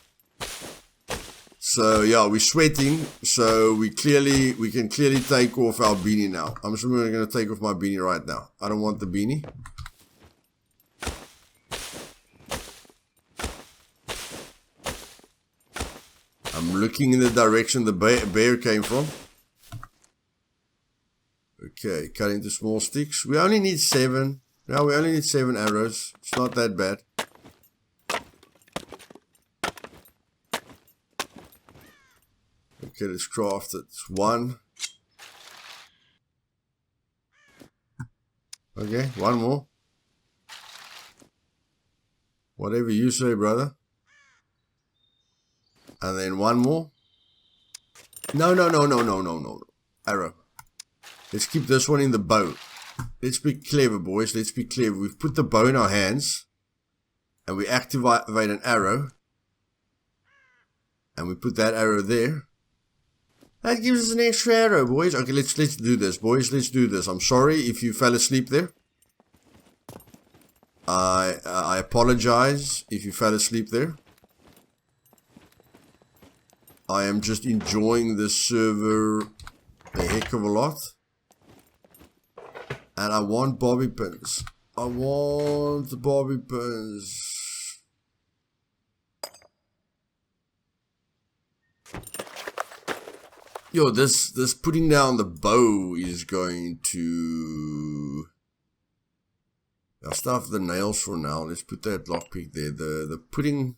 So yeah, we're sweating, so we can clearly take off our beanie now. I'm assuming we're going to take off my beanie right now. I don't want the beanie. I'm looking in the direction the bear came from. Okay, cut into small sticks. We only need 7. Now we only need 7 arrows. It's not that bad. Okay, let's craft it. 1. Okay, 1 more. Whatever you say, brother. And then 1 more. No. Arrow. Let's keep this one in the bow. Let's be clever, boys. Let's be clever. We've put the bow in our hands. And we activate an arrow. And we put that arrow there. That gives us an extra arrow, boys. Okay, let's do this, boys. Let's do this. I'm sorry if you fell asleep there. I apologize if you fell asleep there. I am just enjoying this server a heck of a lot. And I want bobby pins. I want the bobby pins. Yo, this putting down the bow is going to... I'll start with the nails for now. Let's put that lockpick there. The putting...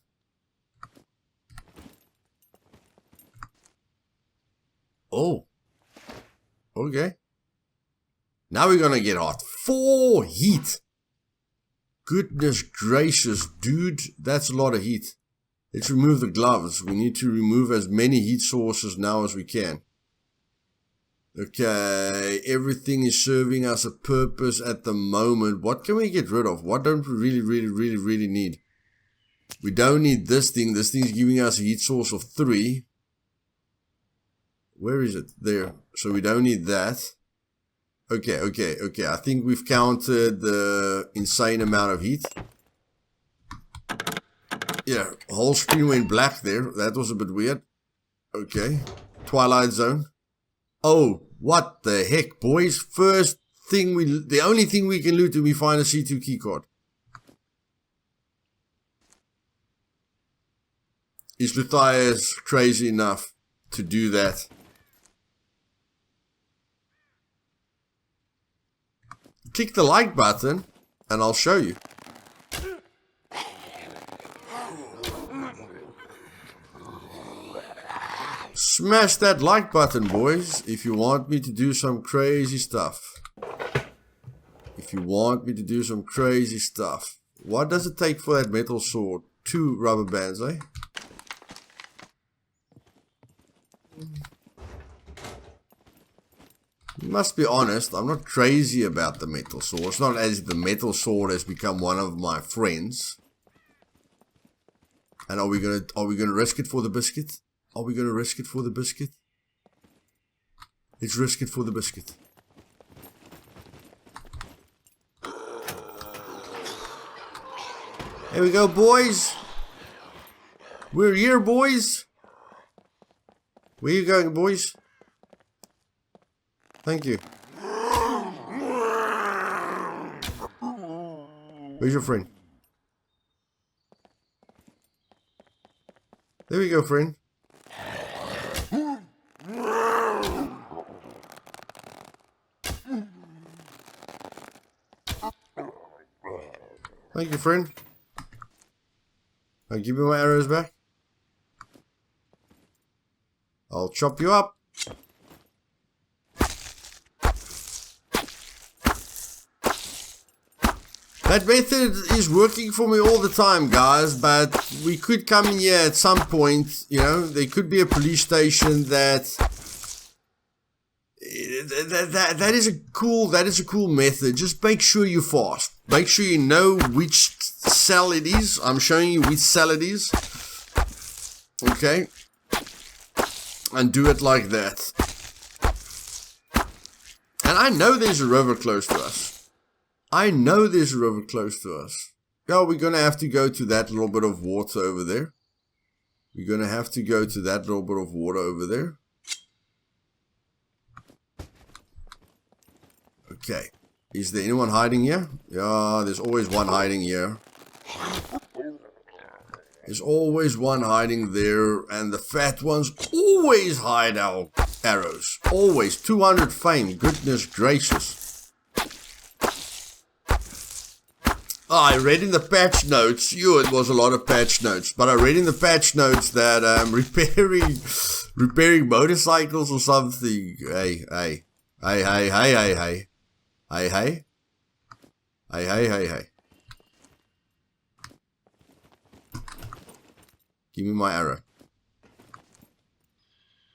Oh. Okay. Now we're gonna get hot. 4 heat. Goodness gracious, dude. That's a lot of heat. Let's remove the gloves. We need to remove as many heat sources now as we can. Okay, everything is serving us a purpose at the moment. What can we get rid of? What don't we really need? We don't need this thing. This thing is giving us a heat source of 3. Where is it? There. So we don't need that. Okay. I think we've counted the insane amount of heat. Yeah, whole screen went black there. That was a bit weird. Okay. Twilight Zone. Oh, what the heck, boys? First thing the only thing we can loot when we find a C2 keycard. Is Luthais crazy enough to do that? Click the like button and I'll show you. Smash that like button, boys, if you want me to do some crazy stuff. If you want me to do some crazy stuff. What does it take for that metal sword? 2 rubber bands, eh? You must be honest, I'm not crazy about the metal sword. It's not as if the metal sword has become one of my friends. And are we gonna risk it for the biscuit? Are we going to risk it for the biscuit? Let's risk it for the biscuit. Here we go, boys. We're here, boys. Where you going, boys? Thank you. Where's your friend? There we go, friend. Thank you, friend. Now give me my arrows back. I'll chop you up. That method is working for me all the time, guys, but we could come in here at some point, you know, there could be a police station that is a cool method. Just make sure you're fast. Make sure you know which cell it is. I'm showing you which cell it is. Okay. And do it like that. And I know there's a river close to us. I know there's a river close to us. Yeah, we're going to have to go to that little bit of water over there. We're going to have to go to that little bit of water over there. Okay. Is there anyone hiding here? Yeah, there's always one hiding here. There's always one hiding there. And the fat ones always hide our arrows. Always. 200 fame. Goodness gracious. I read in the patch notes, it was a lot of patch notes, but I read in the patch notes that repairing motorcycles or something. Hey. Give me my arrow.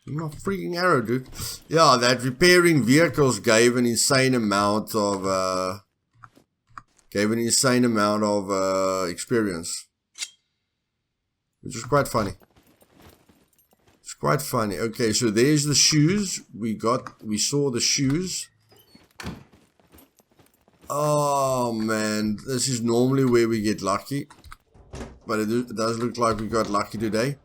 Give me my freaking arrow, dude. Yeah, that repairing vehicles gave an insane amount of experience, which is quite funny. It's quite funny. Okay, so there's the shoes. We saw the shoes. Oh man, this is normally where we get lucky, but it does look like we got lucky today.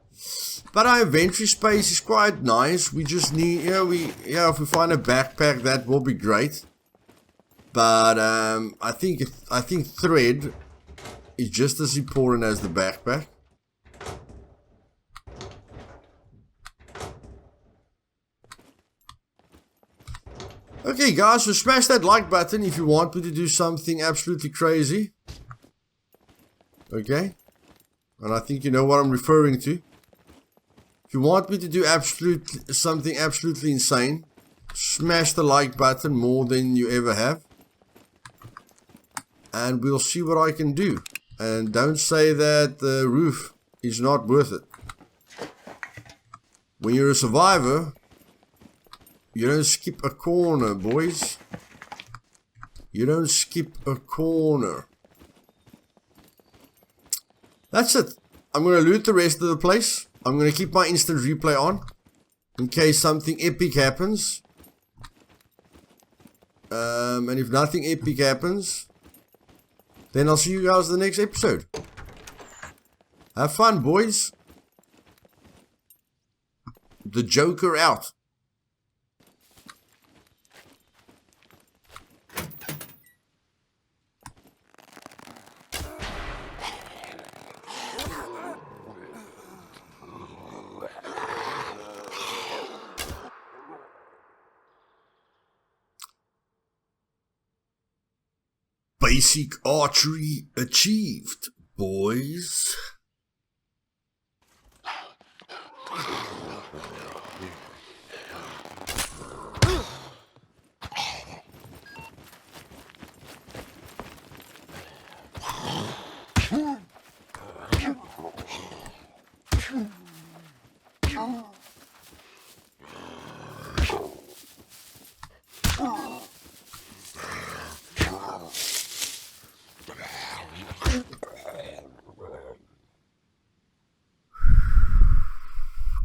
But our inventory space is quite nice. We just need, if we find a backpack, that will be great. But I think thread is just as important as the backpack. Okay, guys, so smash that like button if you want me to do something absolutely crazy. Okay, and I think you know what I'm referring to. If you want me to do something absolutely insane, smash the like button more than you ever have. And we'll see what I can do. And don't say that the roof is not worth it. When you're a survivor, you don't skip a corner, boys. You don't skip a corner. That's it. I'm going to loot the rest of the place. I'm going to keep my instant replay on, in case something epic happens. And if nothing epic happens, then I'll see you guys in the next episode. Have fun, boys. The Joker out. Basic archery achieved, boys.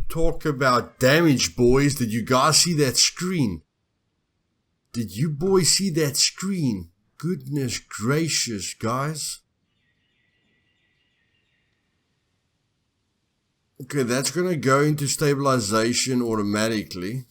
Talk about damage, boys. Did you guys see that screen? Did you boys see that screen? Goodness gracious, guys. Okay, that's going to go into stabilization automatically.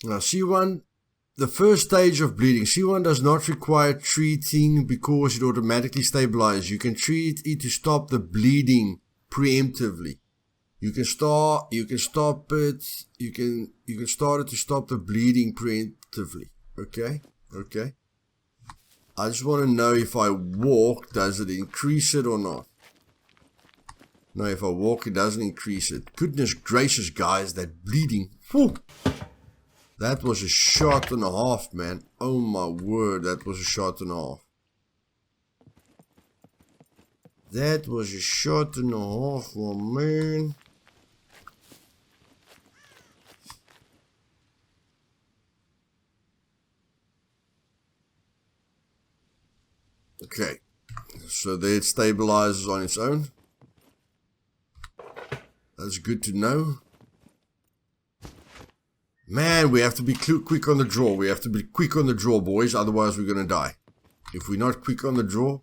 Now, C1 The first stage of bleeding. C1 does not require treating because it automatically stabilizes. You can treat it to stop the bleeding preemptively. You can stop it. You can start it to stop the bleeding preemptively. Okay. I just want to know if I walk, does it increase it or not? No, if I walk, it doesn't increase it. Goodness gracious, guys, that bleeding. Whew. That was a shot and a half, man. Oh my word, that was a shot and a half. That was a shot and a half, my man. Okay, so there it stabilizes on its own. That's good to know. Man, we have to be quick on the draw. We have to be quick on the draw, boys. Otherwise, we're going to die. If we're not quick on the draw,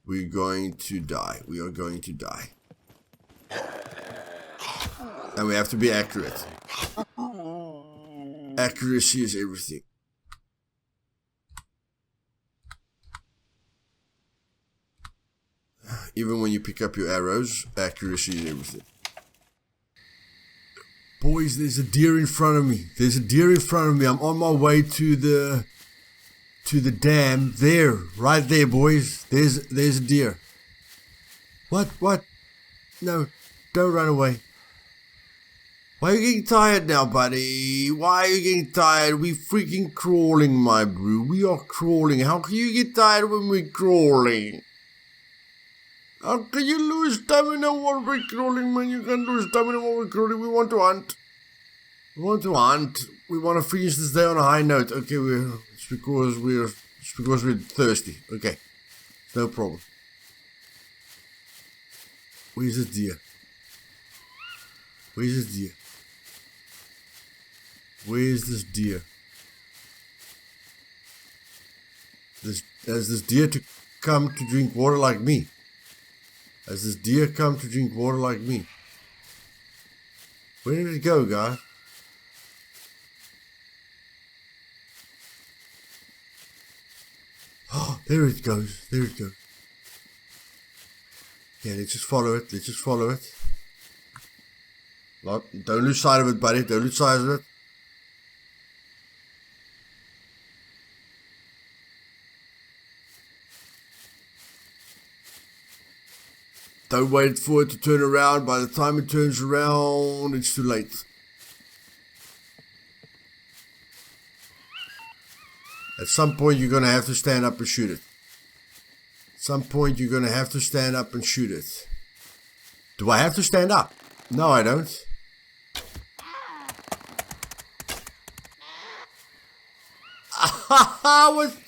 we're going to die. We are going to die. And we have to be accurate. Accuracy is everything. Even when you pick up your arrows, accuracy is everything. Boys, there's a deer in front of me. There's a deer in front of me. I'm on my way to the dam. There, right there, boys. There's a deer. What? No, don't run away. Why are you getting tired now, buddy? Why are you getting tired? We're freaking crawling, my bro. We are crawling. How can you get tired when we're crawling? How can you lose stamina while we're crawling, man? You can't lose stamina while we're crawling. We want to hunt. We want to finish this day on a high note. Okay, it's because we're thirsty. Okay, no problem. Where's this deer? Where's this deer? Where's this deer? Has this deer to come to drink water like me? Has this deer come to drink water like me? Where did it go, guys? Oh, there it goes. There it goes. Yeah, let's just follow it. Let's just follow it. Don't lose sight of it, buddy. Don't lose sight of it. Don't wait for it to turn around. By the time it turns around, it's too late. At some point, you're going to have to stand up and shoot it. At some point, you're going to have to stand up and shoot it. Do I have to stand up? No, I don't.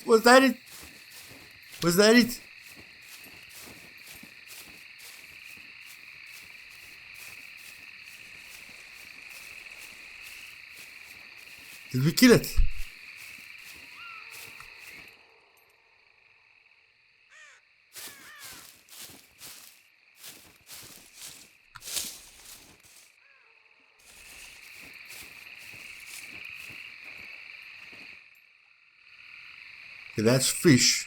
Was that it? Was that it? Did we kill it? Okay, that's fish.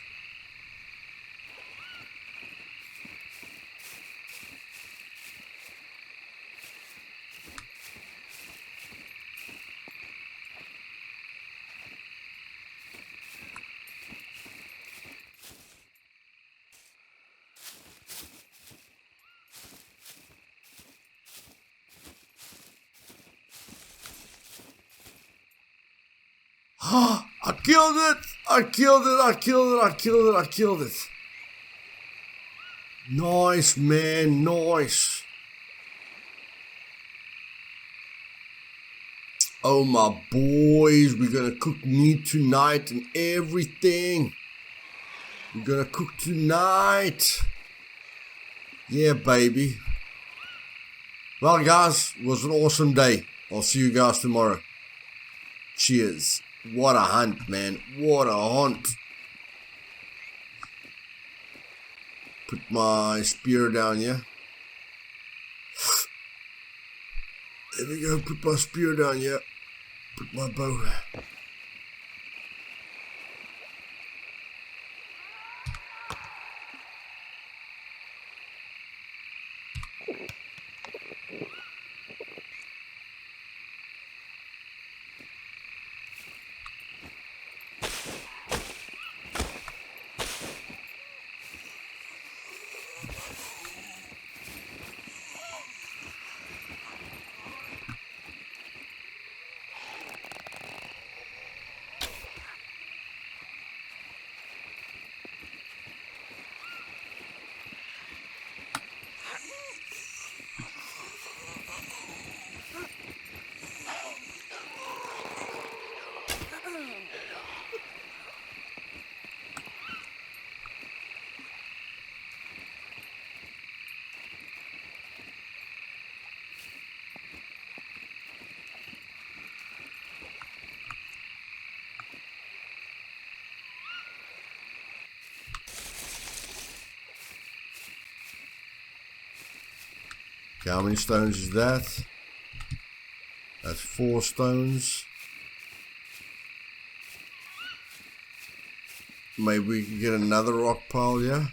I killed it! I killed it! I killed it! I killed it! I killed it! Nice, man, nice. Oh my boys, we're gonna cook meat tonight and everything. We're gonna cook tonight. Yeah, baby. Well, guys, it was an awesome day. I'll see you guys tomorrow. Cheers. What a hunt, man. What a hunt. Put my spear down here. There we go. Put my spear down here. Put my bow. How many stones is that? That's 4 stones. Maybe we can get another rock pile, yeah?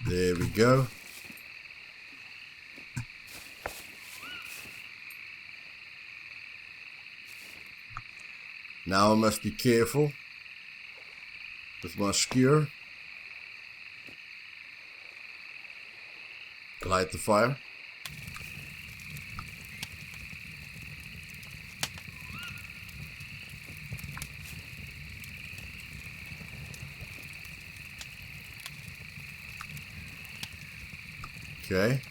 There we go. Now I must be careful with my skewer. Light the fire. Okay.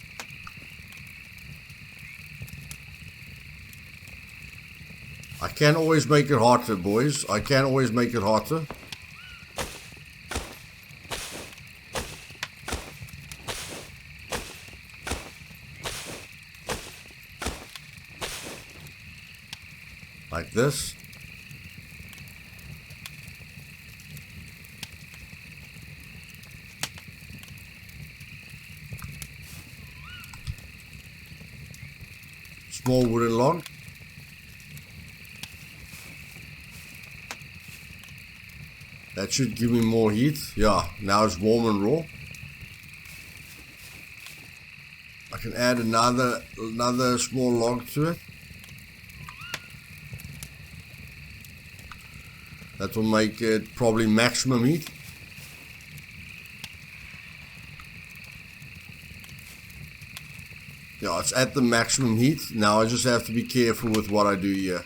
I can't always make it hotter, boys. I can't always make it hotter. Like this. Small wooden log. That should give me more heat. Yeah, now it's warm and raw. I can add another small log to it. That will make it probably maximum heat. Yeah, it's at the maximum heat. Now I just have to be careful with what I do here.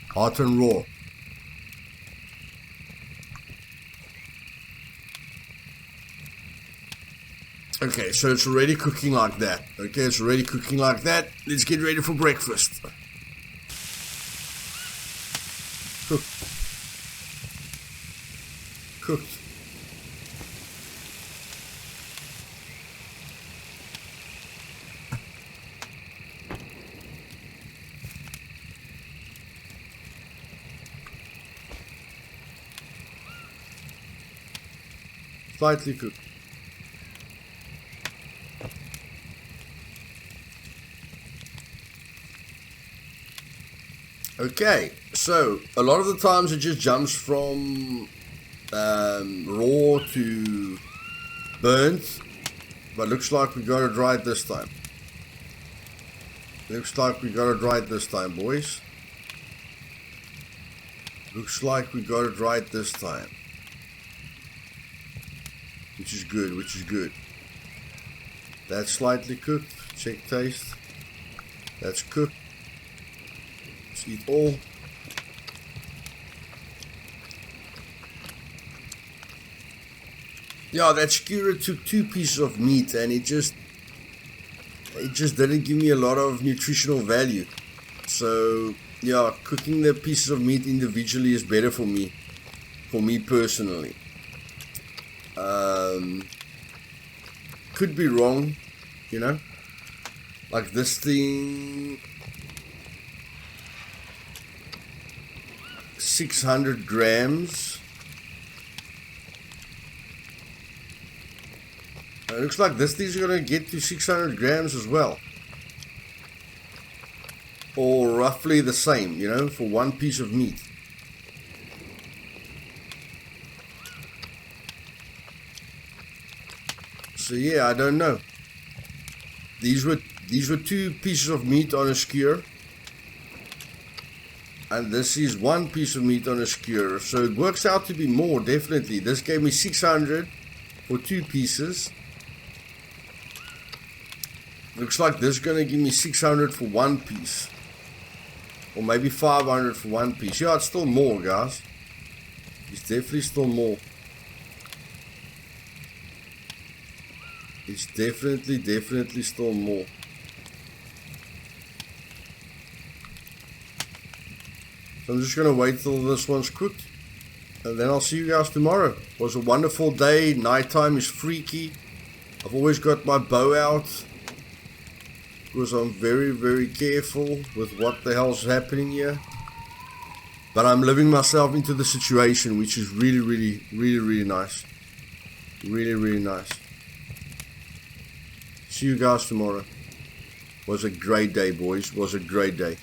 Hot and raw. Okay, so it's already cooking like that. Okay, it's already cooking like that. Let's get ready for breakfast. Cooked. Cooked. Slightly cooked. Okay, so a lot of the times it just jumps from raw to burnt, but looks like we got it right this time. Looks like we got it right this time, boys. Looks like we got it right this time. Which is good, which is good. That's slightly cooked. Check taste. That's cooked. Let's eat all. Yeah, that skewer took 2 pieces of meat and it just didn't give me a lot of nutritional value. So yeah, cooking the pieces of meat individually is better for me personally. Could be wrong, you know, like this thing, 600 grams. It looks like this thing's gonna get to 600 grams as well, or roughly the same, you know, for 1 piece of meat. So yeah, I don't know. These were 2 pieces of meat on a skewer. And this is one piece of meat on a skewer. So it works out to be more, definitely. This gave me 600 for 2 pieces. Looks like this is going to give me 600 for 1 piece. Or maybe 500 for 1 piece. Yeah, it's still more, guys. It's definitely still more. It's definitely still more. So I'm just going to wait till this one's cooked. And then I'll see you guys tomorrow. It was a wonderful day. Nighttime is freaky. I've always got my bow out. Because I'm very careful with what the hell's happening here. But I'm living myself into the situation, which is really nice. Really nice. See you guys tomorrow. Was a great day, boys. Was a great day.